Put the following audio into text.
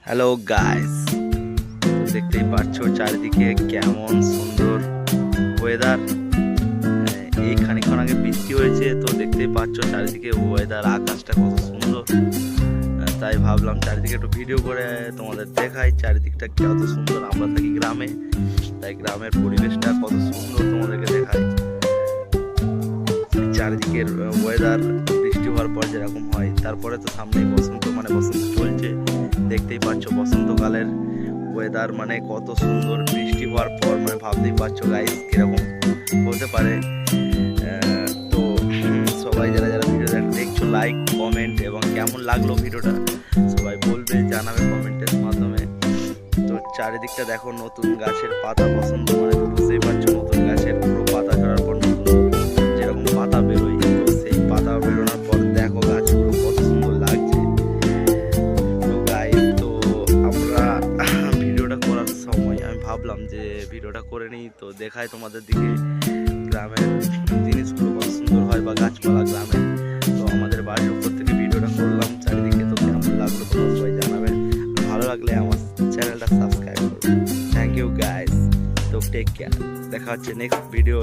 Hello guys, দেখতেই পাচ্ছ চারিদিকে কেমন সুন্দর ওয়েদার। এই খানিকক্ষণ আগে বৃষ্টি হয়েছে, তো দেখতেই পাচ্ছ চারিদিকে ওয়েদার, আকাশটা কত সুন্দর। তাই ভাবলাম চারিদিকে একটু ভিডিও করে তোমাদের দেখাই চারিদিকটা কত সুন্দর। আমরা থাকি গ্রামে, তাই গ্রামের পরিবেশটা কত সুন্দর তোমাদেরকে দেখাই। চারিদিকের ওয়েদার বৃষ্টি হওয়ার পর যেরকম হয়, তারপরে তো সামনেই বসন্ত চলছে। দেখতেই পাচ্ছ বসন্তকালের ওয়েদার মানে কত সুন্দর। বৃষ্টি হওয়ার পর মানে ভাবতেই পারছো গাইস কিরকম হতে পারে। তো সবাই যারা যারা ভিডিও দেখছো, লাইক কমেন্ট এবং কেমন লাগলো ভিডিওটা সবাই বলবে, জানাবে কমেন্টের মাধ্যমে। তো চারিদিকটা দেখো, নতুন গাছের পাতা, বসন্ত মানে বুঝতেই পারছো নতুন গাছের পুরো পাতা ঝরার পর নতুন যেরকম পাতা বেরোয়, তো সেই পাতা বেরোনোর পর দেখো গাছগুলো কত সুন্দর লাগছে। তো গাইস, তো আমরা ভিডিওটা করার সময় আমি ভাবলাম যে ভিডিওটা করে নিই, তো দেখাই তোমাদের দিকে গ্রামের জিনিসগুলো কত সুন্দর হয় বা গাছপালা গ্রামে। তো আমাদের বাড়ির উপর থেকে ভিডিওটা করলাম চারিদিকে। তো কেমন লাগলো তোমরা সবাই জানাবে, ভালো লাগলে আমার চ্যানেলটা সাবস্ক্রাইব করবে। থ্যাংক ইউ গাইস, তো টেক কেয়ার, দেখা হচ্ছে নেক্সট ভিডিও।